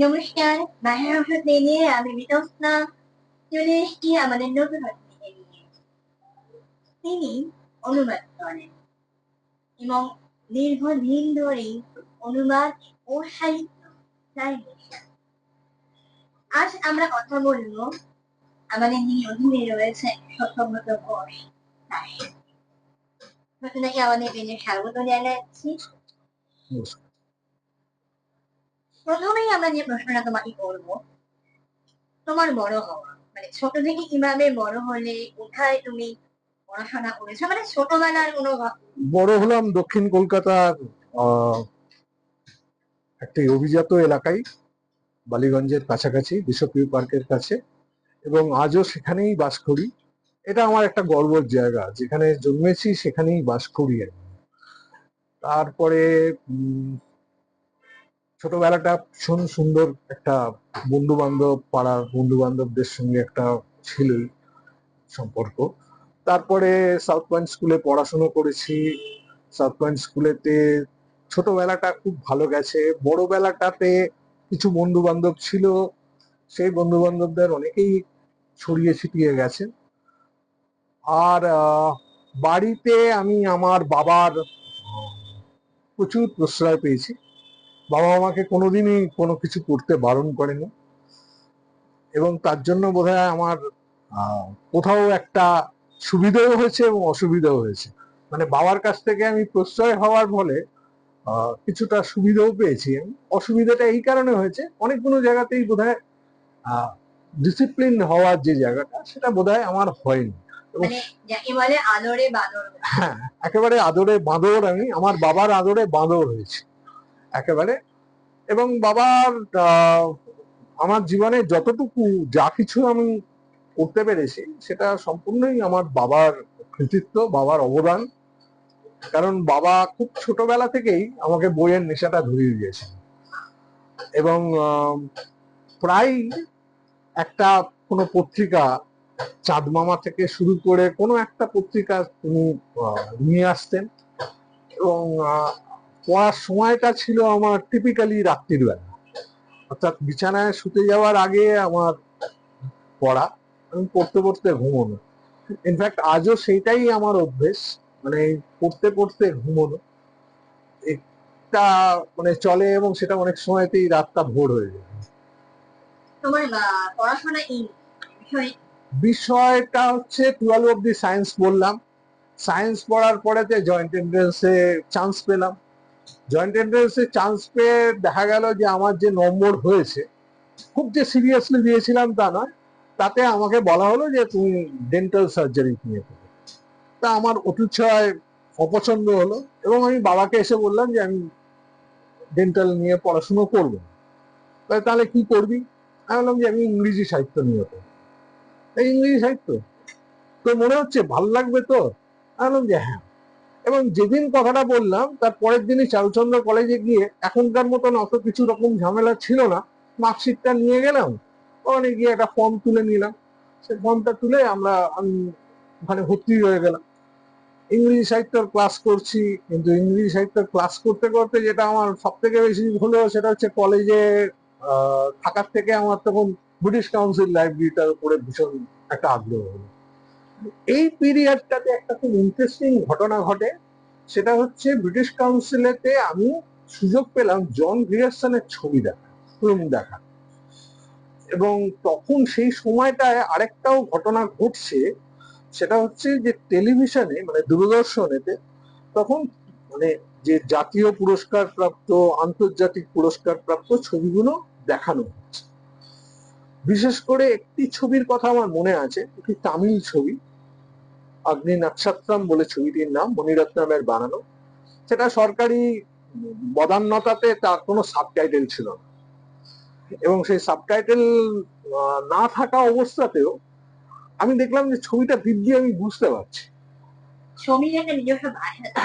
নমস্কার, বাংলা ভাষা নিয়ে আমি বিতস্তা চলে এসেছি আমাদের নতুন অতিথিকে নিয়ে। তিনি অনুবাদ করেন এবং দীর্ঘদিন ধরে অনুবাদ ও সাহিত্য তার নেশা। আজ আমরা কথা বলবো আমাদের যিনি অধীনে রয়েছে সত্যব্রত ঘোষ তার সাথে। প্রথমে আমাদের পেজে স্বাগত জানাচ্ছি। প্রথমেই আমরা যে প্রশ্নটা তোমাকে করবো, তোমার বড় হওয়া মানে ছোট থেকে কিভাবে বড় হলে, কোথায় তুমি পড়াশোনা করেছো, মানে ছোটবেলার কোনো বড় হলাম দক্ষিণ কলকাতার একটি অভিজাত এলাকায়, বালিগঞ্জের কাছাকাছি, বিশ্বপ্রিয় পার্কের কাছে, এবং আজও সেখানেই বাস করি। এটা আমার একটা গর্বের জায়গা, যেখানে জন্মেছি সেখানেই বাস করি। তারপরে ছোটবেলাটা ভীষণ সুন্দর, একটা বন্ধু বান্ধব, পাড়ার বন্ধু বান্ধবদের সঙ্গে একটা ছিলই সম্পর্ক। তারপরে সাউথ পয়েন্ট স্কুলে পড়াশোনা করেছি। সাউথ পয়েন্ট স্কুলেতে ছোটবেলাটা খুব ভালো গেছে। বড়বেলাটাতে কিছু বন্ধু বান্ধব ছিল, সেই বন্ধু বান্ধবদের অনেকেই ছড়িয়ে ছিটিয়ে গেছে। আর বাড়িতে আমি আমার বাবার প্রচুর প্রশ্রয় পেয়েছি। বাবা আমাকে কোনোদিনই কোনো কিছু করতে বারণ করেনি, এবং তার জন্য বোধহয় আমার কোথাও একটা সুবিধাও হয়েছে এবং অসুবিধাও হয়েছে। মানে বাবার কাছ থেকে আমি প্রশ্রয় হওয়ার ফলে কিছুটা সুবিধাও পেয়েছি। অসুবিধাটা এই কারণে হয়েছে, অনেকগুলো জায়গাতেই বোধহয় ডিসিপ্লিন হওয়ার যে জায়গাটা, সেটা বোধহয় আমার হয়নি। হ্যাঁ, একেবারে আদরে বাঁদর। আমার বাবার আদরে বাঁদর হয়েছে একেবারে। এবং বাবার আমার জীবনে যতটুকু যা কিছু আমি করতে পেরেছি, সেটা সম্পূর্ণই আমার বাবার কৃতিত্ব, বাবার অবদান। কারণ বাবা খুব ছোটবেলা থেকেই আমাকে বইয়ের নেশাটা ধরিয়ে দিয়েছে, এবং প্রায় একটা কোনো পত্রিকা, চাঁদ মামা থেকে শুরু করে কোনো একটা পত্রিকা তিনি নিয়ে আসতেন, এবং পড়ার সময়টা ছিল আমার টিপিক্যালি রাত্রির বেলা, অর্থাৎ বিছানায় শুতে যাওয়ার আগে আমার পড়া, আমি পড়তে পড়তে ঘুমোনো। ইনফ্যাক্ট আজও সেইটাই আমার অভ্যেস, মানে পড়তে পড়তে ঘুমোনো এটা মানে চলে, এবং সেটা অনেক সময়তেই রাতটা ভোর হয়ে যায়। তোমার পড়াশোনা এই বিষয়টা হচ্ছে 12 অব্দি সায়েন্স বললাম। সায়েন্স পড়ার পরেতে জয়েন্ট এন্ট্রান্সে চান্স পেলাম। জয়েন্ট এন্ট্রান্সে চান্স পেয়ে দেখা গেল যে আমার যে নম্বর হয়েছে, খুব যে সিরিয়াসলি দিয়েছিলাম তা নয়, তাতে আমাকে বলা হলো যে তুমি ডেন্টাল সার্জারি নিয়ে পড়ো। তা আমার অতিশয় অপছন্দ হলো, এবং আমি বাবাকে এসে বললাম যে আমি ডেন্টাল নিয়ে পড়াশুনো করবো। তাহলে কি করবি? আমি বললাম যে আমি ইংরেজি সাহিত্য নিয়ে পড়বো। ইংরেজি সাহিত্য তো মনে হচ্ছে ভালো লাগবে তো? আমি বললাম যে হ্যাঁ। এবং যেদিন কথাটা বললাম তার পরের দিনই চারুচন্দ্র কলেজে গিয়ে, এখনকার মতন অত কিছু রকম ঝামেলা ছিল না, মার্কশিটটা নিয়ে গেলাম, ওখানে গিয়ে একটা ফর্ম তুলে নিলাম। সেই ফর্মটা তুলে আমি ওখানে ভর্তি হয়ে গেলাম। ইংরেজি সাহিত্যের ক্লাস করছি, কিন্তু ইংরেজি সাহিত্যের ক্লাস করতে করতে যেটা আমার সব থেকে বেশি হলো, সেটা হচ্ছে কলেজে থাকার থেকে আমার তখন ব্রিটিশ কাউন্সিল লাইব্রেরিটার উপরে ভীষণ একটা আগ্রহ হলো। এই পিরিয়ডটাতে একটা খুব ইন্টারেস্টিং ঘটনা ঘটে। সেটা হচ্ছে ব্রিটিশ কাউন্সিলেতে আমি সুযোগ পেলাম জন গ্রিয়ারসনের ছবি দেখা, ফিল্ম দেখা। এবং তখন সেই সময়টায় আরেকটাও ঘটনা ঘটছে, সেটা হচ্ছে যে টেলিভিশনে, মানে দূরদর্শনেতে তখন মানে যে জাতীয় পুরস্কার প্রাপ্ত, আন্তর্জাতিক পুরস্কার প্রাপ্ত ছবিগুলো দেখানো হচ্ছে। বিশেষ করে একটি ছবির কথা আমার মনে আছে, একটি তামিল ছবি, অগ্নি নক্ষত্রম বলে ছবিটির নাম, মণিরত্নমের বানানো। সেটা সরকারি বদান্যতাতে তার কোনো সাবটাইটেল ছিল না, এবং সেই সাবটাইটেল না থাকা অবস্থাতেও আমি দেখলাম যে ছবিটা দিব্যি আমি বুঝতে পারছি।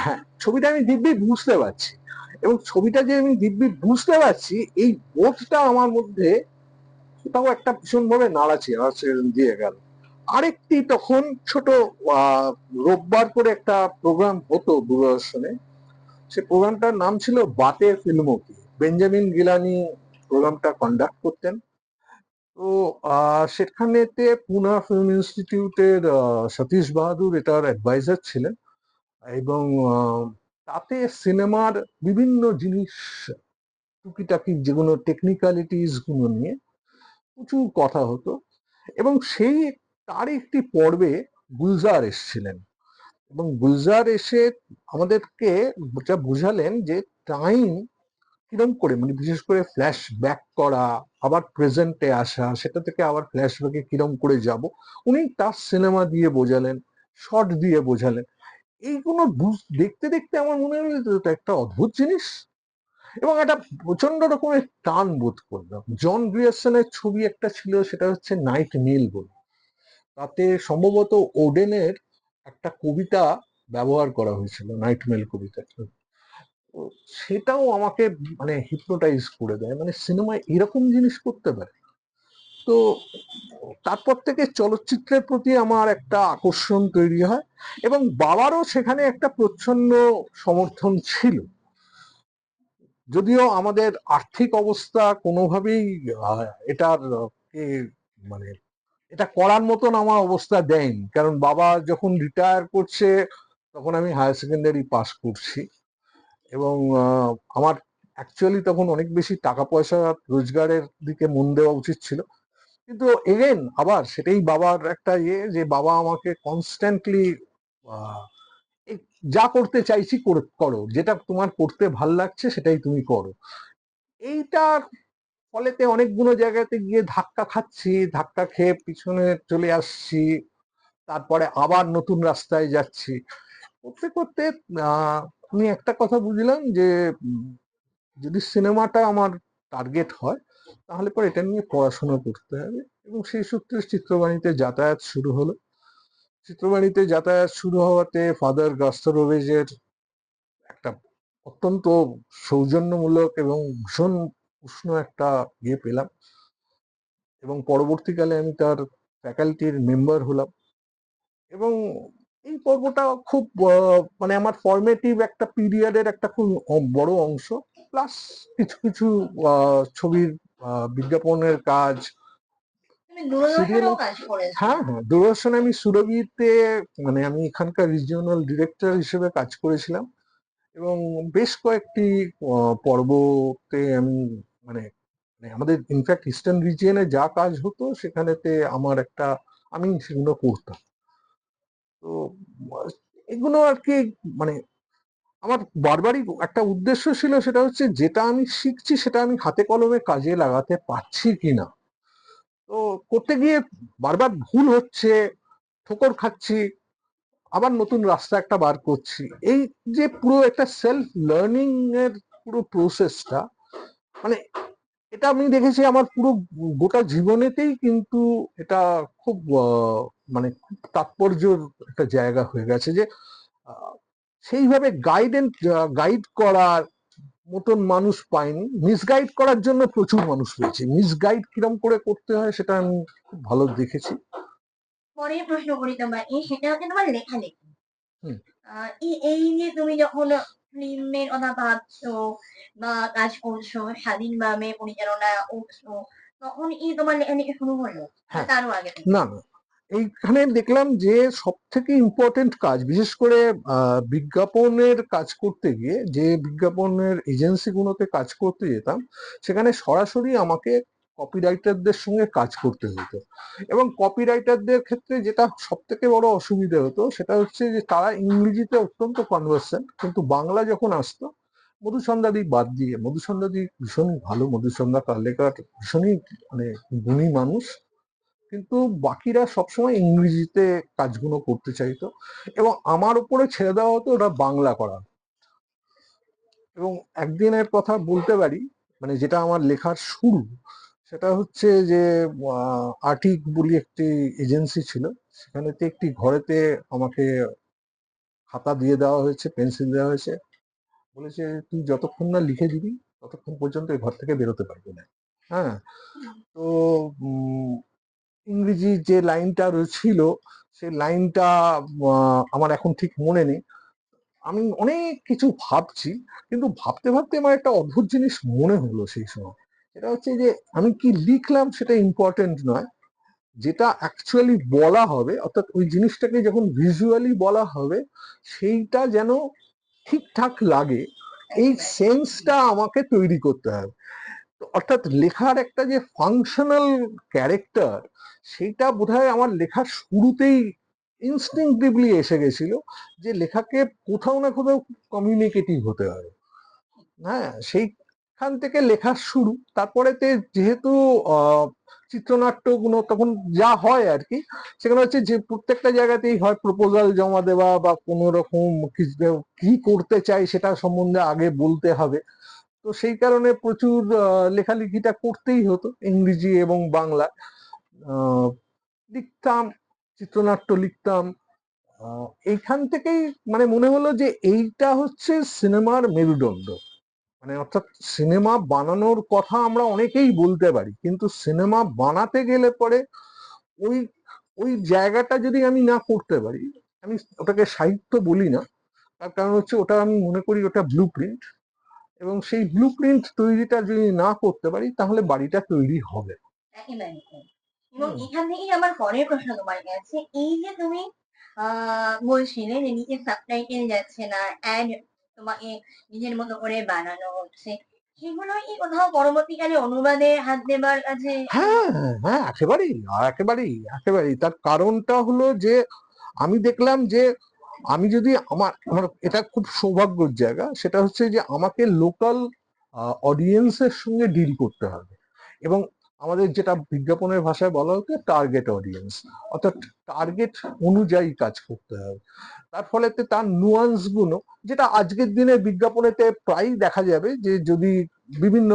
হ্যাঁ, ছবিটা আমি দিব্যি বুঝতে পারছি, এবং ছবিটা যে আমি দিব্যি বুঝতে পারছি, এই বোধটা আমার মধ্যে কোথাও একটা ভীষণ ভাবে নাড়াচাড়া দিয়ে গেল। আরেকটি তখন ছোট রোববার করে একটা প্রোগ্রাম হতো দূরদর্শনে। সে প্রোগ্রামটার নাম ছিল বাতে ফিল্মো কি, বেঞ্জামিন গিলানি প্রোগ্রামটা কন্ডাক্ট করতেন। তো সেখানেতে পুনা ফিল্ম ইনস্টিটিউটের সতীশ বাহাদুর এটার অ্যাডভাইজার ছিলেন, এবং তাতে সিনেমার বিভিন্ন জিনিস টুকিটাকি যেগুলো টেকনিক্যালিটিস গুলো নিয়ে প্রচুর কথা হতো। এবং সেই তার একটি পর্বে গুলজার এসছিলেন, এবং গুলজার এসে আমাদেরকে যা বুঝালেন যে টাইম কিরম করে, মানে বিশেষ করে ফ্ল্যাশ ব্যাক করা, আবার প্রেজেন্টে আসা, সেটা থেকে আবার ফ্ল্যাশ ব্যাকে কিরম করে যাব, উনি তার সিনেমা দিয়ে বোঝালেন, শর্ট দিয়ে বোঝালেন। এইগুলো দেখতে দেখতে আমার মনে হলো যে এটা একটা অদ্ভুত জিনিস, এবং একটা প্রচন্ড রকমের টান বোধ করলাম। জন গ্রিয়ারসনের ছবি একটা ছিল, সেটা হচ্ছে নাইট মেল বলে, তাতে সম্ভবত ওডেনের একটা কবিতা ব্যবহার করা হয়েছিল, নাইট মেল কবিতা। তো সেটাও আমাকে মানে হিপনোটাইজ করে দেয়, মানে সিনেমায় এরকম জিনিস করতে পারে। তো তারপর থেকে চলচ্চিত্রের প্রতি আমার একটা আকর্ষণ তৈরি হয়, এবং বাবারও সেখানে একটা প্রচ্ছন্ন সমর্থন ছিল। যদিও আমাদের আর্থিক অবস্থা কোনোভাবেই এটার কে মানে এটা করার মতন আমার অবস্থা দেয়নি, কারণ বাবা যখন রিটায়ার করছে তখন আমি হায়ার সেকেন্ডারি পাস করছি, এবং আমার অ্যাকচুয়ালি তখন অনেক বেশি টাকা পয়সা রোজগারের দিকে মন দেওয়া উচিত ছিল। কিন্তু এগেন আবার সেটাই বাবার একটা যে বাবা আমাকে কনস্ট্যান্টলি যা করতে চাইছি করো, যেটা তোমার করতে ভাল লাগছে সেটাই তুমি করো। এইটার ফলেতে অনেকগুলো জায়গাতে গিয়ে ধাক্কা খাচ্ছি, ধাক্কা খেয়ে পিছনে চলে আসছি, তারপরে আবার নতুন রাস্তায় যাচ্ছি। করতে করতে আমি একটা কথা বুঝলাম যে যদি সিনেমাটা আমার টার্গেট হয়, তাহলে পরে এটা নিয়ে পড়াশোনা করতে হবে, এবং সেই সূত্রে চিত্রবাণীতে যাতায়াত শুরু হলো। চিত্রবাণীতে যাতায়াত শুরু হওয়াতে ফাদার গাস্তরোভেজের একটা অত্যন্ত সৌজন্যমূলক এবং ভীষণ উষ্ণ একটা পেলাম, এবং পরবর্তীকালে আমি তার ফ্যাকাল্টির মেম্বার হলাম। এবং এই পর্বটা খুব মানে আমার ফরমেটিভ একটা পিরিয়ডের একটা খুব বড় অংশ। প্লাস কিছু কিছু ছবির বিজ্ঞাপনের কাজ, তুমি দূরদর্শনেও সিরিয়াল। কাজ করেছো। হ্যাঁ হ্যাঁ, দূরদর্শনে আমি সুরভিতে, মানে আমি এখানকার রিজিওনাল ডিরেক্টর হিসেবে কাজ করেছিলাম, এবং বেশ কয়েকটি পর্বতে আমি মানে মানে আমাদের ইনফ্যাক্ট ইস্টার্ন রিজিয়নে যা কাজ হতো সেখানেতে আমার একটা, আমি সেগুলো করতাম। তো আহ, এগুলো আর কি, মানে আমার বারবারই একটা উদ্দেশ্য ছিল, সেটা হচ্ছে যেটা আমি শিখছি সেটা আমি হাতে কলমে কাজে লাগাতে পারছি কিনা। তো করতে গিয়ে বারবার ভুল হচ্ছে, ঠোকর খাচ্ছি, আবার নতুন রাস্তা একটা বার করছি। এই যে পুরো একটা সেলফ লার্নিং এর পুরো প্রসেসটা, মানে এটা আমি দেখেছি আমার পুরো গোটা জীবনেতেই, কিন্তু এটা খুব মানে খুব তাৎপর্য একটা জায়গা হয়ে গেছে যে আহ, সেইভাবে গাইড করার মতন মানুষ পাইনি। মিসগাইড করার জন্য প্রচুর মানুষ রয়েছে, মিসগাইড কিরম করে করতে হয় সেটা আমি খুব ভালো দেখেছি। পরের প্রশ্ন করি তোমাকে, সেটা হচ্ছে তোমার লেখালেখি। হুম। এই যে তুমি যখন ফিল্মের কথা ভাবছো বা কাজ করছো, স্বাধীনভাবে পরিচালনা করছো, তখন তোমার লেখালেখি শুরু হলো না হ্যাঁ, তারও আগে থেকে? না না, এইখানে দেখলাম যে সব থেকে ইম্পর্টেন্ট কাজ, বিশেষ করে বিজ্ঞাপনের কাজ করতে গিয়ে, যে বিজ্ঞাপনের এজেন্সিগুলোতে কাজ করতে যেতাম, সেখানে সরাসরি আমাকে কপিরাইটারদের সঙ্গে কাজ করতে হতো। এবং কপিরাইটারদের ক্ষেত্রে যেটা সব থেকে বড় অসুবিধা হতো সেটা হচ্ছে যে তারা ইংরেজিতে অত্যন্ত কনভার্সেন্ট, কিন্তু বাংলা যখন আসতো, মধুসন্ধ্যাদি বাদ দিয়ে, মধুসন্ধ্যাদি ভীষণ ভালো, মধুসন্ধ্যা কালেকার ভীষণই মানে গুণী মানুষ, কিন্তু বাকিরা সবসময় ইংরেজিতে কাজগুলো করতে চাইতো, এবং আমার উপরে ছেড়ে দেওয়া হতো ওটা বাংলা করা। এবং একদিনের কথা বলতে পারি, মানে যেটা আমার লেখার শুরু, সেটা হচ্ছে যে আর্টিক বলি একটি এজেন্সি ছিল, সেখানেতে একটি ঘরেতে আমাকে খাতা দিয়ে দেওয়া হয়েছে, পেন্সিল দেওয়া হয়েছে, বলেছে তুই যতক্ষণ না লিখে দিবি ততক্ষণ পর্যন্ত এই ঘর থেকে বেরোতে পারবি না। হ্যাঁ। তো ইংরেজি যে লাইনটা ছিল, সেই লাইনটা আমার এখন ঠিক মনে নেই। আমি অনেক কিছু ভাবছি, কিন্তু ভাবতে ভাবতে আমার একটা অদ্ভুত জিনিস মনে হলো সেই সময়, সেটা হচ্ছে যে আমি কি লিখলাম সেটা ইম্পর্টেন্ট নয়, যেটা অ্যাকচুয়ালি বলা হবে অর্থাৎ ওই জিনিসটাকে যখন ভিজুয়ালি বলা হবে সেইটা যেন ঠিকঠাক লাগে, এই একেবারে। সেন্সটা আমাকে তৈরি করতে হবে। তো অর্থাৎ লেখার একটা যে ফাংশনাল ক্যারেক্টার, সেইটা বোধহয় আমার লেখার শুরুতেই ইনস্টিংক্টিভলি এসে গেছিল, যে লেখাকে কোথাও না কোথাও কমিউনিকেটিভ হতে হবে। হ্যাঁ, সেইখান থেকে লেখার শুরু। তারপরেতে যেহেতু আহ, চিত্রনাট্যগুলো তখন যা হয় আর কি, সেখানে হচ্ছে যে প্রত্যেকটা জায়গাতেই হয় প্রপোজাল জমা দেওয়া বা কোনো রকম কি করতে চাই সেটা সম্বন্ধে আগে বলতে হবে। তো সেই কারণে প্রচুর লেখালেখিটা করতেই হতো ইংরেজি এবং বাংলা। আহ, লিখতাম, চিত্রনাট্য লিখতাম। এইখান থেকেই মানে মনে হলো যে এইটা হচ্ছে সিনেমার মেরুদণ্ড। মানে অর্থাৎ সিনেমা বানানোর কথা আমরা অনেকেই বলতে পারি, কিন্তু সিনেমা বানাতে গেলে পরে ওই ওই জায়গাটা যদি আমি না করতে পারি, আমি ওটাকে সাহিত্য বলি না। তার কারণ হচ্ছে ওটা আমি মনে করি ওটা ব্লু প্রিন্ট, এবং সেই ব্লু প্রিন্ট তৈরিটা যদি না করতে পারি তাহলে বাড়িটা তৈরি হবে না। একেবারে তাই। এবং হুম। এখান থেকেই আমার পরের প্রশ্ন তোমার কাছে, এই যে তুমি বলছিলে যে নিচে সাবটাইটেল যাচ্ছে না, অ্যাড তোমাকে নিজের মতো করে বানানো হচ্ছে, সেগুলো কি কোথাও পরবর্তীকালে অনুবাদে হাত দেবার কাছে? হ্যাঁ, হ্যাঁ, একেবারেই, একেবারেই, একেবারেই। তার কারণটা হলো যে আমি দেখলাম যে আমি যদি আমার আমার এটা খুব সৌভাগ্যের জায়গা, সেটা হচ্ছে যে আমাকে লোকাল অডিয়েন্সের সঙ্গে ডিল করতে হবে, এবং আমাদের যেটা বিজ্ঞাপনের ভাষায় বলা হতো টার্গেট অডিয়েন্স, অর্থাৎ টার্গেট অনুযায়ী কাজ করতে হবে। তার ফলেতে তার নুয়ান্স গুলো, যেটা আজকের দিনে বিজ্ঞাপনেতে প্রায়ই দেখা যাবে, যে যদি বিভিন্ন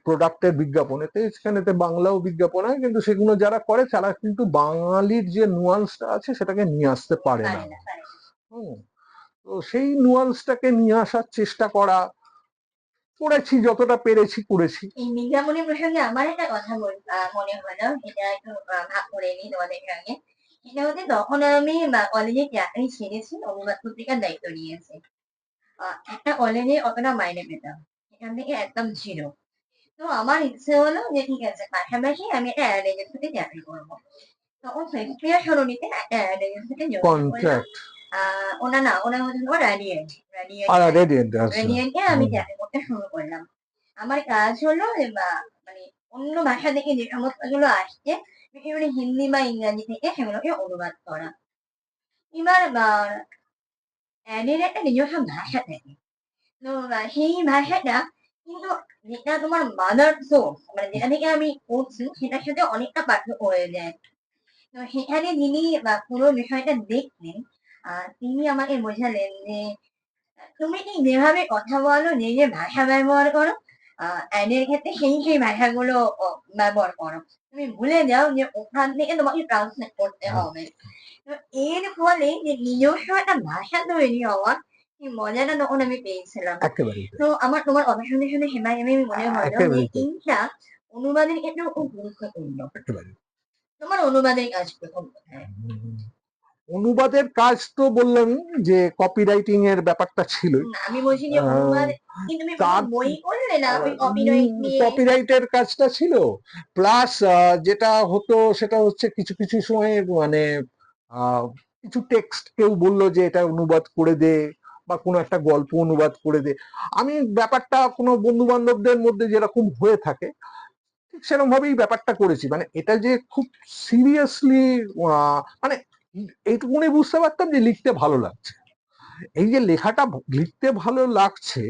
প্রোডাক্টের বিজ্ঞাপনেতে সেখানেতে বাংলাও বিজ্ঞাপন হয়, কিন্তু সেগুলো যারা করে তারা কিন্তু বাঙালির যে নুয়ান্সটা আছে সেটাকে নিয়ে আসতে পারে না। পারে না, পারে না। হুম। তো সেই নুয়ান্সটাকে নিয়ে আসার চেষ্টা করেছি, যতটা পেরেছি করেছি। এই বিজ্ঞাপনী প্রসঙ্গে আমার একটা কথা মনে হলো, এটা একটু ভাগ করে নিই তোমাদের সঙ্গে। সেটা হচ্ছে তখন আমি কলেজে চাকরি ছেড়েছি, অনুবাদ পত্রিকার দায়িত্ব নিয়েছি। একটা কলেজে অতটা মাইনে পেতাম, এখান থেকে একদম জিরো। তো আমার ইচ্ছে হলো যে ঠিক আছে, পাশাপাশি আমি একটা অ্যাড এজেন্সিতে চাকরি করবো। তখন শেক্সপিয়ার সরণিতে একটা অ্যাড এজেন্সিতে যোগদান করলাম। কন্ট্রাক্ট ওনা না, ওনা হচ্ছে তোমার রাডিয়েন্ট। রাডিয়েন্ট আর রেডিয়েন্ট আছে। রাডিয়েন্টে আমি হুম। চাকরি করতে শুরু করলাম। আমার কাজ হলো যে মানে অন্য ভাষা থেকে যে সমস্ত গুলো আসছে, বিভিন্ন হিন্দি বা ইংরাজি থেকে সেগুলোকে অনুবাদ করা। এবার অ্যাডের একটা নিজস্ব ভাষা থাকে। তো সেই ভাষাটা কিন্তু, যেটা তোমার মাদার সোর্স মানে যেটা থেকে আমি করছি সেটার সাথে অনেকটা পার্থক্য হয়ে যায়। তো সেখানে যিনি পুরো বিষয়টা দেখলেন, তিনি আমাকে বোঝালেন যে তুমি ঠিক যেভাবে কথা বলো, যে যে ভাষা ব্যবহার করো, অ্যাডের ক্ষেত্রে সেই ভাষাগুলো ব্যবহার করো। তুমি ভুলে যাও যে ওখান থেকে তোমাকে ট্রান্সলেট করতে হ্যাঁ, হবে। তো এর ফলে যে নিজস্ব একটা ভাষা তৈরি হওয়া, এই মজাটা তখন আমি পেয়েছিলাম। একেবারেই তাই, তো আমার তোমার কথা শুনে শুনে সেটাই আমি মনে হলো যে একেবারেই তাই, এইটা অনুবাদের ক্ষেত্রেও খুব গুরুত্বপূর্ণ। একেবারে। তোমার অনুবাদের কাজ প্রথম কোথায়? অনুবাদের কাজ তো বললামই, যে কপিরাইটিং এর ব্যাপারটা ছিলই। আমি বলছি যে আহ, অনুবাদ কি তুমি প্রথম তার বই করলে না ওই কপিরাইট নিয়ে? কপিরাইটের কাজটা ছিল, প্লাস যেটা হতো সেটা হচ্ছে কিছু কিছু সময় মানে আহ, কিছু টেক্সট কেউ বললো যে এটা অনুবাদ করে দে, বা কোনো একটা গল্প অনুবাদ করে দে। আমি ব্যাপারটা কোনো বন্ধু বান্ধবদের মধ্যে যেরকম হয়ে থাকে ঠিক সেরকম ভাবেই ব্যাপারটা করেছি। মানে এটা যে খুব সিরিয়াসলি মানে এইটুকুনি বুঝতে পারতাম যে লিখতে ভালো লাগছে। এই যে লেখাটা লিখতে ভালো লাগছে,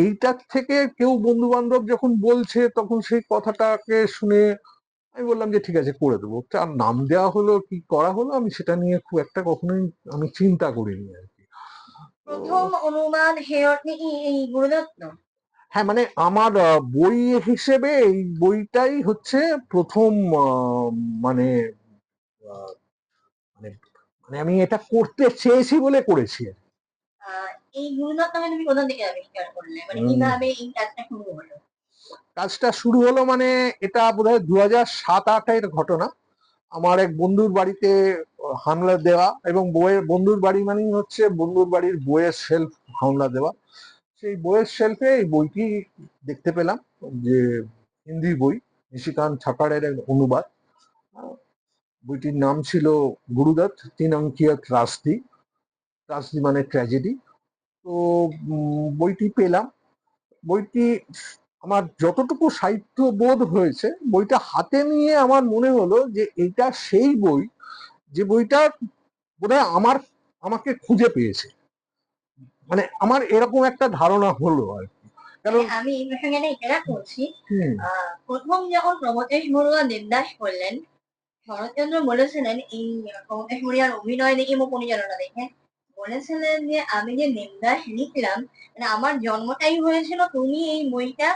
এইটার থেকে কেউ বন্ধু বান্ধব যখন বলছে তখন সেই কথাটাকে শুনে আমি বললাম যে ঠিক আছে করে দেবো। তার নাম দেওয়া হলো কি করা হলো আমি সেটা নিয়ে খুব একটা কখনোই আমি চিন্তা করিনি আর কি। তো প্রথম অনুবাদ সে অর্থে কি এই গুরুদত্ত? হ্যাঁ, মানে আমার বই হিসেবে এই বইটাই হচ্ছে প্রথম মানে আহ, মানে মানে আমি এটা করতে চেয়েছি বলে করেছি আর কি। আহ এই গুরুদত্তকে তুমি কোথা থেকে আবিষ্কার করলে, মানে উম, কিভাবে এই কাজটা শুরু হলো? কাজটা শুরু হলো মানে এটা বোধহয় 2007-08-এর ঘটনা। আমার এক বন্ধুর বাড়িতে হামলা দেওয়া, এবং বন্ধুর বাড়ি মানেই হচ্ছে বন্ধুর বাড়ির বইয়ের শেলফ হামলা দেওয়া। সেই বইয়ের শেলফে এই বইটি দেখতে পেলাম, যে হিন্দি বই, নিশিকান্ত ঠাকুরের এক অনুবাদ। আহ, বইটির নাম ছিল গুরুদত্ত তিন অঙ্কিয়া ত্রাসদি। ত্রাসদি মানে ট্র্যাজেডি। তো বইটি পেলাম। বইটি আমার যতটুকু সাহিত্য বোধ হয়েছে, বইটা হাতে নিয়ে আমার মনে হলো যে এটা সেই বই যে বইটা বোধহয় আমাকে খুঁজে পেয়েছে। মানে আমার এরকম একটা ধারণা হলো আর কি। কারণ আমি এই প্রসঙ্গে একটা ইশারা করছি। হুম, প্রথম যখন প্রমথেশ বড়ুয়া দেবদাস করলেন, শরৎচন্দ্র বলেছিলেন এই প্রমথেশ বড়ুয়ার অভিনয় দেখে বা পরিচালনা দেখে বলেছিলেন যে আমি যে দেবদাস লিখলাম, মানে আমার জন্মটাই হয়েছিল তুমি এই বইটা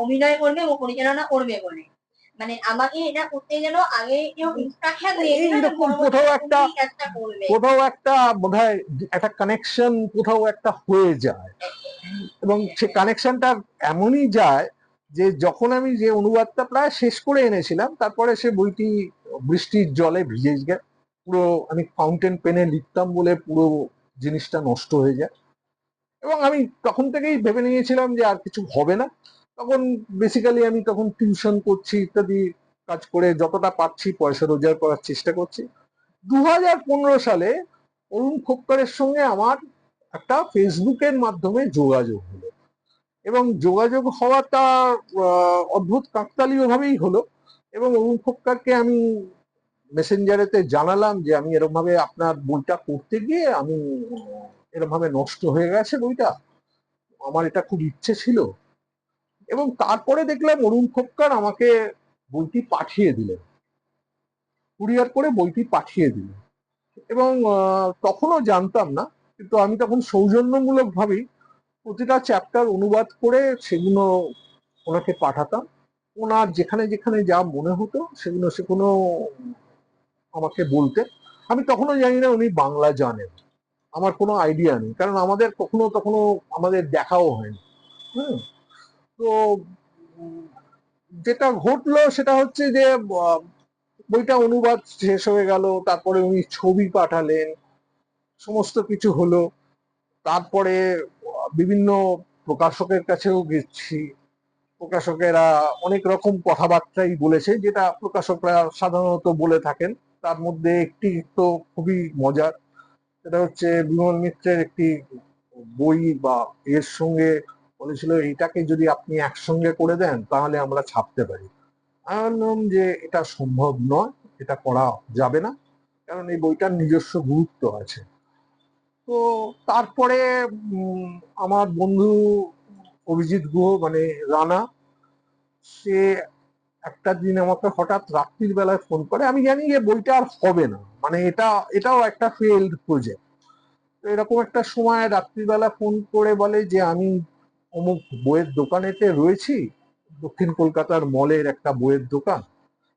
অভিনয় করবে ও পরিচালনা করবে বলে। মানে আমাকে এটা করতে যেন আগে কেউ ইনস্ট্রাকশন দিয়েছিল যে এইরকম পরবর্তীতে তুমি এই কাজটা করবে। কোথাও একটা বোধহয় একটা কানেকশন কোথাও একটা হয়ে যায়, এবং সে কানেকশনটা এমনই যায় যে যখন আমি যে অনুবাদটা প্রায় শেষ করে এনেছিলাম, তারপরে সে বইটি বৃষ্টির জলে ভিজে গেছে পুরো। আমি ফাউন্টেন পেনে লিখতাম বলে পুরো জিনিসটা নষ্ট হয়ে যায়, এবং আমি তখন থেকেই ভেবে নিয়েছিলাম যে আর কিছু হবে না। তখন বেসিক্যালি আমি তখন টিউশন করছি ইত্যাদি কাজ করে যতটা পাচ্ছি পয়সা রোজগার করার চেষ্টা করছি। 2015 সালে অরুণ খোপকারের সঙ্গে আমার একটা ফেসবুকের মাধ্যমে যোগাযোগ হলো, এবং যোগাযোগ হওয়াটা অদ্ভুত কাকতালীয় ভাবেই হলো। এবং অরুণ খোপকারকে আমি মেসেঞ্জারেতে জানালাম যে আমি এরকম ভাবে আপনার বইটা করতে গিয়ে আমি এরকম ভাবে নষ্ট হয়ে গেছে বইটা, আমার এটা খুব ইচ্ছে ছিল। এবং তারপরে দেখলাম অরুণ খোপকার আমাকে বইটি পাঠিয়ে দিলেন, কুরিয়ার করে বইটি পাঠিয়ে দিলেন। এবং তখনও জানতাম না, কিন্তু আমি তখন সৌজন্যমূলক ভাবেই প্রতিটা চ্যাপ্টার অনুবাদ করে সেগুলো ওনাকে পাঠাতাম। ওনার যেখানে যেখানে যা মনে হতো সেগুলো আমাকে বলতেন। আমি তখনও জানি না উনি বাংলা জানেন, আমার কোনো আইডিয়া নেই, কারণ আমাদের কখনো তখনো আমাদের দেখাও হয়নি। হুম। তো উম, যেটা ঘটলো সেটা হচ্ছে যে বইটা অনুবাদ শেষ হয়ে গেল, তারপরে উনি ছবি পাঠালেন, সমস্ত কিছু হলো। তারপরে বিভিন্ন প্রকাশকের কাছেও গেছি, প্রকাশকেরা অনেক রকম কথাবার্তাই বলেছে যেটা প্রকাশকরা সাধারণত বলে থাকেন। তার মধ্যে একটি তো খুবই মজার, সেটা হচ্ছে বিমল মিত্রের একটি বই বা এর সঙ্গে বলেছিল এটাকে যদি আপনি একসঙ্গে করে দেন তাহলে আমরা ছাপতে পারি। আমি বললাম যে এটা সম্ভব নয়, এটা করা যাবে না, কারণ এই বইটার নিজস্ব গুরুত্ব আছে। তো তারপরে উম, আমার বন্ধু অভিজিৎ গুহ মানে রানা, সে একটা দিন আমাকে হঠাৎ রাত্রির বেলায় ফোন করে। আমি জানি যে বইটা আর হবে না, মানে এটাও একটা ফেইল্ড প্রজেক্ট। তো এরকম একটা সময় রাত্রিবেলা ফোন করে বলে যে আমি অমুক বইয়ের দোকানেতে রয়েছি, দক্ষিণ কলকাতার মলের একটা বইয়ের দোকান,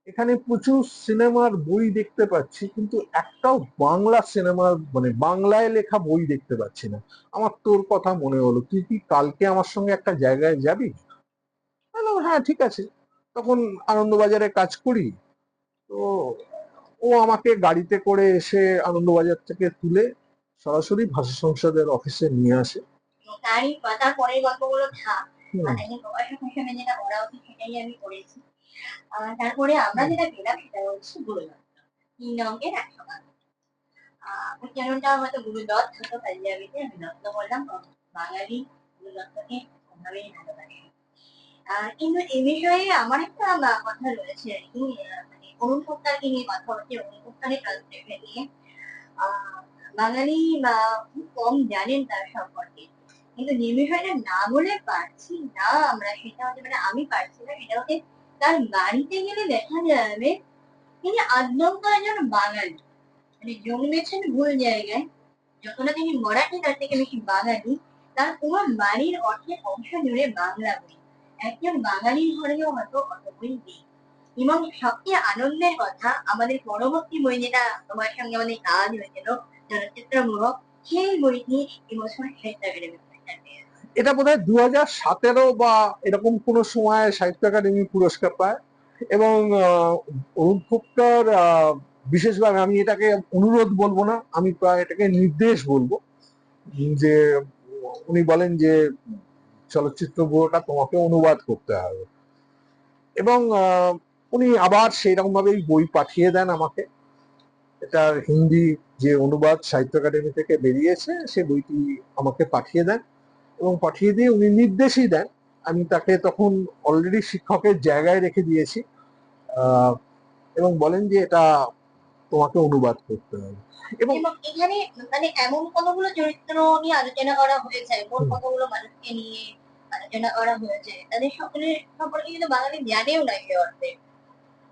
এখানে প্রচুর সিনেমার বই দেখতে পাচ্ছি, কিন্তু একটাও বাংলা সিনেমার মানে বাংলায় লেখা বই দেখতে পাচ্ছি না। আমার তোর কথা মনে হলো, তুই কি কালকে আমার সঙ্গে একটা জায়গায় যাবি? বললাম, হ্যাঁ ঠিক আছে। তখন আনন্দবাজারে কাজ করি। তো ও আমাকে গাড়িতে করে এসে আনন্দবাজার থেকে তুলে সরাসরি ভাষা সংসদের অফিসে নিয়ে আসে। তারই তার পরের গল্পগুলো থাক, হুম, একজন প্রকাশক হিসেবে যেটা করা উচিত সেটাই আমি করেছি। তারপরে আমরা যেটা পেলাম সেটা হচ্ছে গুরুদত্ত তিন অঙ্কের 100 উচ্চারণটা হয়তো গুরুদত্ত হতো পাঞ্জাবিতে, আমি দত্ত বললাম, কারণ বাঙালি গুরুদত্তকে কোনোভাবেই ভালোবাসে। কিন্তু এই বিষয়ে আমার একটা কথা রয়েছে আর কি, মানে অরুণ সত্তারকে নিয়ে কথা হচ্ছে, অরুণ সত্তারের ট্রান্সলেশন নিয়ে। আহ, বাঙালি খুব কম জানেন তার সম্পর্কে, কিন্তু যে বিষয়টা না বলে পারছি না আমরা সেটা হচ্ছে, মানে আমি পারছি না সেটা হচ্ছে তার বাড়িতে গেলে দেখা যাবে তিনি আদৌ একজন বাঙালি, মানে জন্মেছেন ভুল জায়গায়। যতটা তিনি মরাঠি তার থেকে বেশি বাঙালি। তার পুরো বাড়ির অর্থের অংশ জুড়ে বাংলা বই, একজন বাঙালির ঘরেও হয়তো অত বই নেই। এবং সবচেয়ে আনন্দের কথা, আমাদের পরবর্তী বই যেটা তোমার সঙ্গে আমাদের কাজ হয়েছিল চলচ্চিত্র মোহ, সেই বইটি এবছর সাহিত্য একাডেমি পুরস্কার পেয়েছে। এটা বোধহয় 2017 বা এরকম কোন সময় সাহিত্য একাডেমি পুরস্কার পায়। এবং অরুণ খোপকার বিশেষভাবে, আমি এটাকে অনুরোধ বলবো না, আমি প্রায় এটাকে নির্দেশ বলবো, যে উনি বলেন যে চলচ্চিত্র বইটা তোমাকে অনুবাদ করতে হবে। এবং উনি আবার সেই রকম ভাবেই বই পাঠিয়ে দেন আমাকে। এটার হিন্দি যে অনুবাদ সাহিত্য একাডেমি থেকে বেরিয়েছে সে বইটি আমাকে পাঠিয়ে দেন, এবং পাঠিয়ে দিয়ে উনি নির্দেশই দেন। আমি তাকে তখন অলরেডি শিক্ষকের জায়গায় রেখে দিয়েছি, এবং বলেন যে এটা তোমাকে অনুবাদ করতে হবে। এবং এবং এখানে মানে এমন কতগুলো চরিত্র নিয়ে আলোচনা করা হয়েছে, কোন কতগুলো মানুষকে নিয়ে আলোচনা করা হয়েছে, তাদের সকলের সম্পর্কে কিন্তু বাঙালি জানেও না এই অর্থে।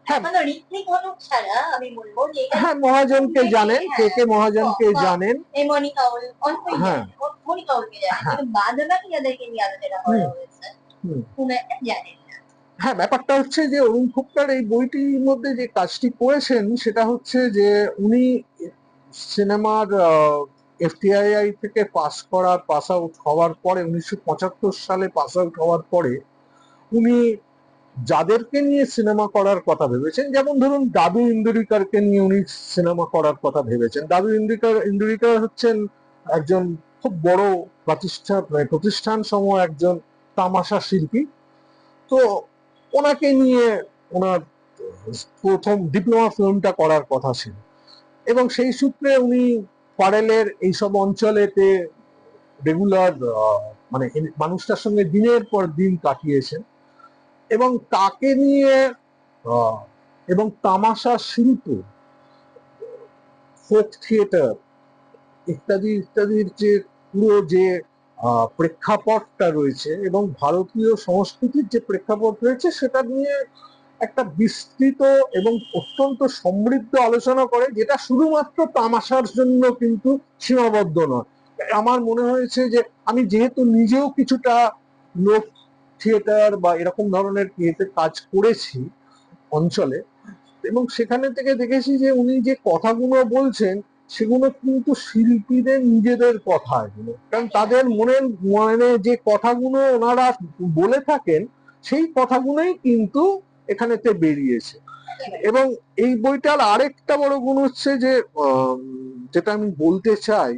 হ্যাঁ, এখনো ঋত্বিক ঘটক ছাড়া আমি বলবো যে এখানে হ্যাঁ, মহাজনকে জানেন, কে কে মহাজনকে জানেন, এই মনিকা উল অল্পই হ্যাঁ, জানেন, মনিকা উলকে জানেন, হ্যাঁ, কিন্তু বাদ বাকি যাদেরকে নিয়ে আলোচনা করা হয়েছে হুম। কোনো একটা জানেন না। হ্যাঁ, ব্যাপারটা হচ্ছে যে অরুণ খোপকার এই বইটির মধ্যে যে কাজটি করেছেন সেটা হচ্ছে যে উনি সিনেমার এফটিআইআই থেকে পাস আউট হওয়ার পরে 1975 সালে পাস আউট হওয়ার পরে উনি যাদেরকে নিয়ে সিনেমা করার কথা ভেবেছেন, যেমন ধরুন দাদু ইন্দুরিকারকে নিয়ে উনি সিনেমা করার কথা ভেবেছেন। দাদু ইন্দুরিকার হচ্ছেন একজন খুব বড় প্রতিষ্ঠান সমূহ একজন তামাশা শিল্পী। তো ওনাকে নিয়ে ওনার প্রথম ডিপ্লোমা ফিল্মটা করার কথা ছিল, এবং সেই সূত্রে উনি পারেলের এইসব অঞ্চলেতে রেগুলার মানে মানুষটার সঙ্গে দিনের পর দিন কাটিয়েছেন, এবং তাকে নিয়ে এবং তামাশা শিল্প, ফোক থিয়েটার ইত্যাদি ইত্যাদির যে পুরো যে প্রেক্ষাপটটা রয়েছে এবং ভারতীয় সংস্কৃতির যে প্রেক্ষাপট রয়েছে সেটা নিয়ে একটা বিস্তৃত এবং অত্যন্ত সমৃদ্ধ আলোচনা করে, যেটা শুধুমাত্র তামাশার জন্য কিন্তু সীমাবদ্ধ নয়। আমার মনে হয়েছে যে আমি যেহেতু নিজেও কিছুটা লোক থিয়েটার বা এরকম ধরনের ইয়েতে কাজ করেছি অঞ্চলে, এবং সেখানে থেকে দেখেছি যে উনি যে কথাগুলো বলছেন সেগুলো কিন্তু শিল্পীদের নিজেদের কথা, এগুলো কারণ তাদের মনের মনে যে কথাগুলো ওনারা বলে থাকেন সেই কথাগুলোই কিন্তু এখানেতে বেরিয়েছে। এবং এই বইটার আরেকটা বড় গুণ হচ্ছে যে যেটা আমি বলতে চাই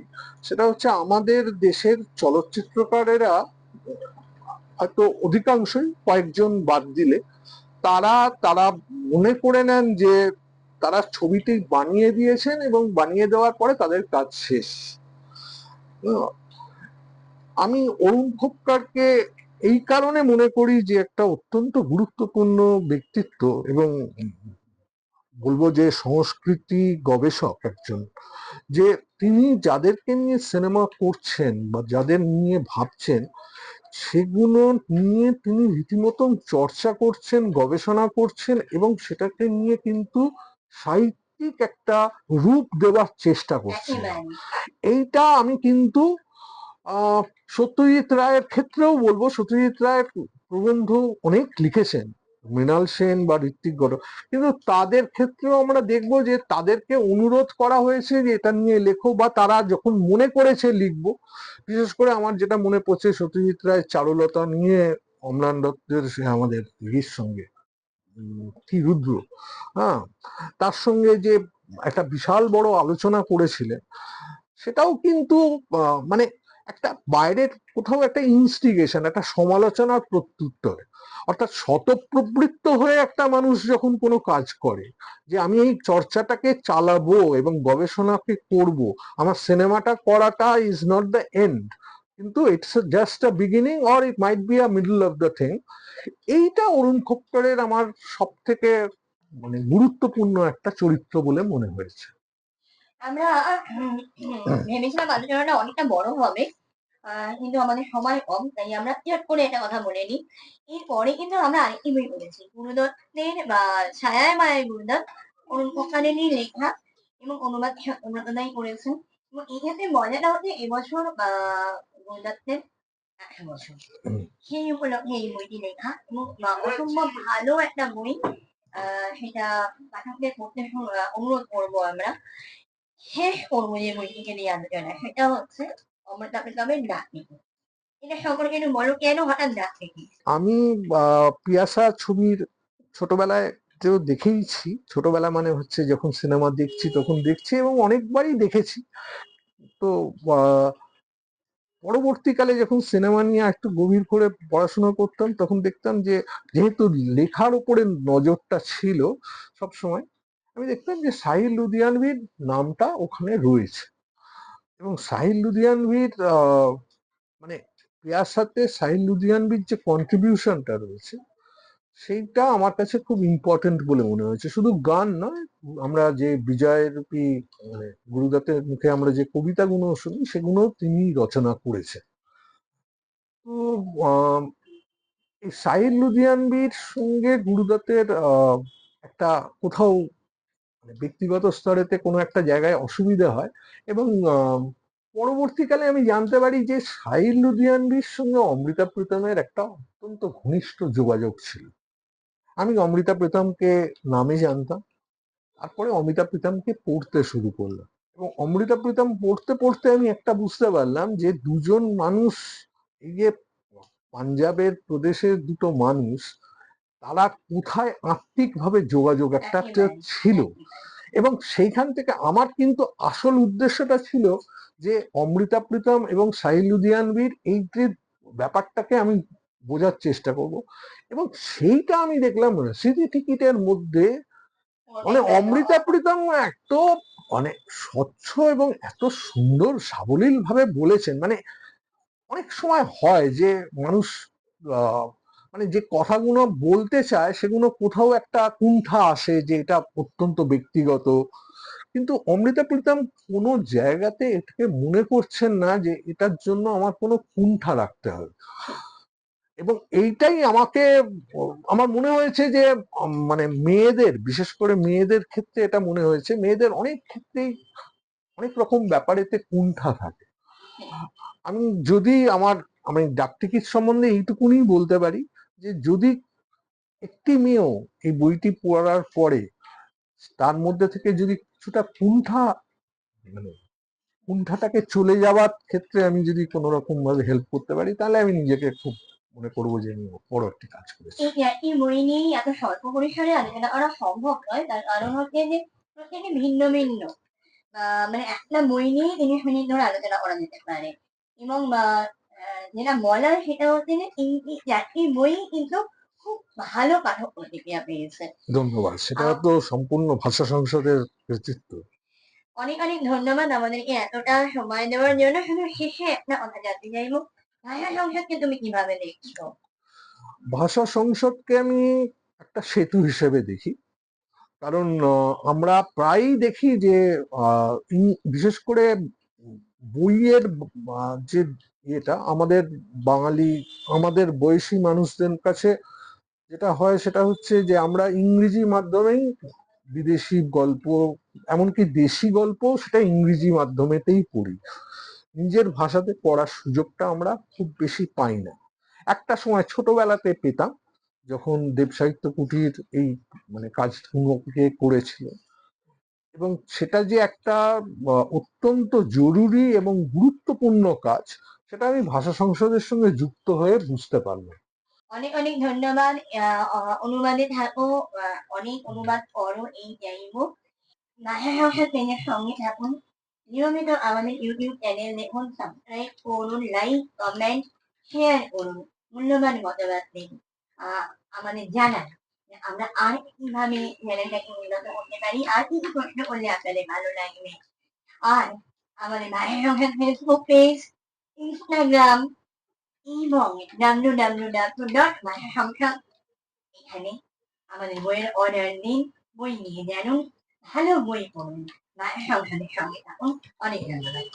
সেটা হচ্ছে আমাদের দেশের চলচ্চিত্রকারেরা হয়তো অধিকাংশই, কয়েকজন বাদ দিলে, তারা তারা মনে করে নেন যে তারা ছবিটি বানিয়ে দিয়েছেন এবং বানিয়ে দেওয়ার পরে তাদের কাজ শেষ। আমি অরুণ খোপকারকে এই কারণে মনে করি যে একটা অত্যন্ত গুরুত্বপূর্ণ ব্যক্তিত্ব, এবং বলবো যে সংস্কৃতি গবেষক একজন, যে তিনি যাদেরকে নিয়ে সিনেমা করছেন বা যাদের নিয়ে ভাবছেন সেগুলো নিয়ে তিনি রীতিমতন চর্চা করছেন, গবেষণা করছেন, এবং সেটাকে নিয়ে কিন্তু সাহিত্যিক একটা রূপ দেওয়ার চেষ্টা করছেন। এইটা আমি কিন্তু সত্যজিৎ রায়ের ক্ষেত্রেও বলবো। সত্যজিৎ রায়ের প্রবন্ধ অনেক লিখেছেন মৃণাল সেন বা ঋত্বিক ঘটক, কিন্তু তাদের ক্ষেত্রেও আমরা দেখবো যে তাদেরকে অনুরোধ করা হয়েছে যে এটা নিয়ে লেখো, বা তারা যখন মনে করেছে লিখবো। বিশেষ করে আমার যেটা মনে পড়ছে সত্যজিৎ রায়ের চারুলতা নিয়ে অম্লান দত্তের আমাদের ইয়ের সঙ্গে কি রুদ্র, হ্যাঁ, তার সঙ্গে যে একটা বিশাল বড় আলোচনা করেছিলেন, সেটাও কিন্তু মানে একটা বাইরের কোথাও একটা ইনস্টিগেশন, একটা সমালোচনার প্রত্যুত্তরে, অর্থাৎ শতপ্রবৃত্ত হয়ে একটা মানুষ যখন কোনো কাজ করে যে আমি এই চর্চাটাকে চালাবো এবং গবেষণাকে করব, আমার সিনেমাটা করাটা ইজ নট দ্য এন্ড, কিন্তু it's just a beginning or it might be a middle of the thing. এইটা অরুণ খোপকারের আমার সব থেকে মানে গুরুত্বপূর্ণ একটা চরিত্র বলে মনে হয়েছে। আমরা ভেবেছিলাম আলোচনাটা অনেকটা বড় হবে, কিন্তু আমাদের সময় কম, তাই আমরা চট করে একটা কথা বলে নিই। এরপরে কিন্তু আমরা আরেকটি বই পড়েছি, গুরুদত্তের বা ছায়ায় মায়ের গুরুদত্ত, অরুণ খোকারেরই লেখা এবং অনুবাদ অনুবাদাই করেছেন। এবং এই ক্ষেত্রে মজাটা হচ্ছে এবছর গুরুদত্তের 100 বছর, সেই উপলক্ষে এই বইটি লেখা, এবং অসম্ভব ভালো একটা বই। সেটা পাঠকদের পড়তে অনুরোধ করবো আমরা। শেষ করবো যে বইটিকে নিয়ে আলোচনা, সেটা হচ্ছে অমৃতা প্রিতমের ডাকটিকিট। এটা সম্পর্কে একটু বলো, কেন হঠাৎ ডাকটিকিট? আমি পিয়াসা ছবির ছোটবেলায় তেও দেখেইছি, ছোটবেলা মানে হচ্ছে যখন সিনেমা দেখছি তখন দেখছি এবং অনেকবারই দেখেছি। তো পরবর্তীকালে যখন সিনেমা নিয়ে একটু গভীর করে পড়াশোনা করতাম তখন দেখতাম যে যেহেতু লেখার উপরে নজরটা ছিল সব সময়, আমি দেখতাম যে সাহিল লুধিয়ানভির নামটা ওখানে রয়েছে। এবং সাহিল লুধিয়ানভির মানে পেয়ার সাথে সাহিল লুধিয়ানভির যে কন্ট্রিবিউশনটা রয়েছে সেইটা আমার কাছে খুব ইম্পর্টেন্ট বলে মনে হয়েছে। শুধু গান নয়, আমরা যে বিজয় রূপী মানে গুরুদত্তের মুখে আমরা যে কবিতাগুলো শুনি সেগুলো তিনি রচনা করেছেন। তো আহ, এই সাহিল লুধিয়ানভির সঙ্গে গুরুদত্তের একটা কোথাও মানে ব্যক্তিগত স্তরেতে কোনো একটা জায়গায় অসুবিধা হয়। এবং পরবর্তীকালে আমি জানতে পারি যে সাহিল লুধিয়ানভির সঙ্গে অমৃতা প্রীতমের একটা অত্যন্ত ঘনিষ্ঠ যোগাযোগ ছিল। আমি অমৃতা প্রীতমকে নামে জানতাম, তারপরে অমিতাভ প্রীতমকে পড়তে শুরু করলাম। এবং অমৃতা প্রীতম পড়তে পড়তে আমি একটা বুঝতে পারলাম যে দুজন মানুষ, এই যে পাঞ্জাবের প্রদেশের দুটো মানুষ, তারা কোথায় আত্মিকভাবে যোগাযোগ একটা একটা ছিল। এবং সেইখান থেকে আমার কিন্তু আসল উদ্দেশ্যটা ছিল যে অমৃতা প্রীতম এবং সাহিল লুধিয়ানভির এই যে ব্যাপারটাকে আমি বোঝার চেষ্টা করব। এবং সেইটা আমি দেখলাম রসিদি টিকিটের মধ্যে, মানে অমৃতা প্রীতম এত মানে স্বচ্ছ এবং এত সুন্দর সাবলীল ভাবে বলেছেন। মানে অনেক সময় হয় যে মানুষ মানে যে কথাগুলো বলতে চায় সেগুলো কোথাও একটা কুণ্ঠা আসে যে এটা অত্যন্ত ব্যক্তিগত, কিন্তু অমৃতা প্রীতম কোনো জায়গাতে এটাকে মনে করছেন না যে এটার জন্য আমার কোনো কুণ্ঠা রাখতে হবে। এবং এইটাই আমাকে আমার মনে হয়েছে যে মানে মেয়েদের, বিশেষ করে মেয়েদের ক্ষেত্রে এটা মনে হয়েছে, মেয়েদের অনেক ক্ষেত্রেই অনেক রকম ব্যাপারেতে কুণ্ঠা থাকে। আমি যদি আমি ডাকটিকিট সম্বন্ধে এইটুকুনি বলতে পারি যে যদি একটি মেয়েও এই বইটি পড়ার পরে তার মধ্যে থেকে যদি কিছুটা কুণ্ঠা মানে কুণ্ঠাটাকে চলে যাওয়ার ক্ষেত্রে আমি যদি কোনো রকম ভাবে হেল্প করতে পারি, তাহলে আমি নিজেকে খুব মনে করবো যে আমি বড় একটি কাজ করেছি। এই বই নিয়েই এত স্বল্প পরিসরে আলোচনা করা সম্ভব নয়, তার কারণ হচ্ছে যে প্রত্যেকে ভিন্ন ভিন্ন, মানে একটা বই নিয়েই 30 মিনিট ধরে আলোচনা করা যেতে পারে। এবং যেটা বলার সেটা হচ্ছে যে এই চারটি বই কিন্তু খুব ভালো পাঠক প্রতিক্রিয়া পেয়েছে। ধন্যবাদ, সেটা তো সম্পূর্ণ ভাষা সংসদের কৃতিত্ব। অনেক অনেক ধন্যবাদ আমাদেরকে এতটা সময় দেওয়ার জন্য। শুধু শেষে একটা কথা জানতে চাইবো, ভাষা সংসদকে তুমি কিভাবে দেখছো? ভাষা সংসদকে আমি একটা সেতু হিসেবে দেখি। কারণ আমরা প্রায়ই দেখি যে বিশেষ করে বইয়ের যে ইয়েটা আমাদের বাঙালি, আমাদের বয়সী মানুষদের কাছে যেটা হয় সেটা হচ্ছে যে আমরা ইংরেজি মাধ্যমেই বিদেশি গল্প, এমনকি দেশি গল্প সেটা ইংরেজি মাধ্যমেতেই পড়ি। নিজের ভাষাতে পড়ার সুযোগটা আমরা খুব বেশি পাই না। একটা সময় ছোটবেলাতে পেতাম, যখন দেব সাহিত্য কুটির এই মানে কাজগুলোকে করেছিল, এবং সেটা যে একটা অত্যন্ত জরুরি এবং গুরুত্বপূর্ণ কাজ, সেটা আমি ভাষা সংসদের সঙ্গে যুক্ত হয়ে বুঝতে পারলাম। অনেক অনেক ধন্যবাদ। অনুবাদে থাকো, অনেক অনুবাদ করো, এই চাইবো। ভাষা সংসদ পেজের সঙ্গে থাকুন, নিয়মিত আমাদের ইউটিউব চ্যানেল দেখুন, সাবস্ক্রাইব করুন, লাইক কমেন্ট শেয়ার করুন, মূল্যবান মতামত দিন, আমাদের জানান যে আমরা আর কিভাবে চ্যানেলটাকে উন্নত করতে পারি, আর কি কি প্রশ্ন করলে আপনাদের ভালো লাগবে। আর আমাদের ভাষা সংসদ ফেসবুক পেজ, ইনস্টাগ্রাম এবং www.ভাষাসংসদ, এখানে আমাদের বইয়ের অর্ডার দিন, বই নিয়ে জানুন, ভালো বই পড়ুন, ভাষা সংসদের সঙ্গে থাকুন। অনেক ধন্যবাদ।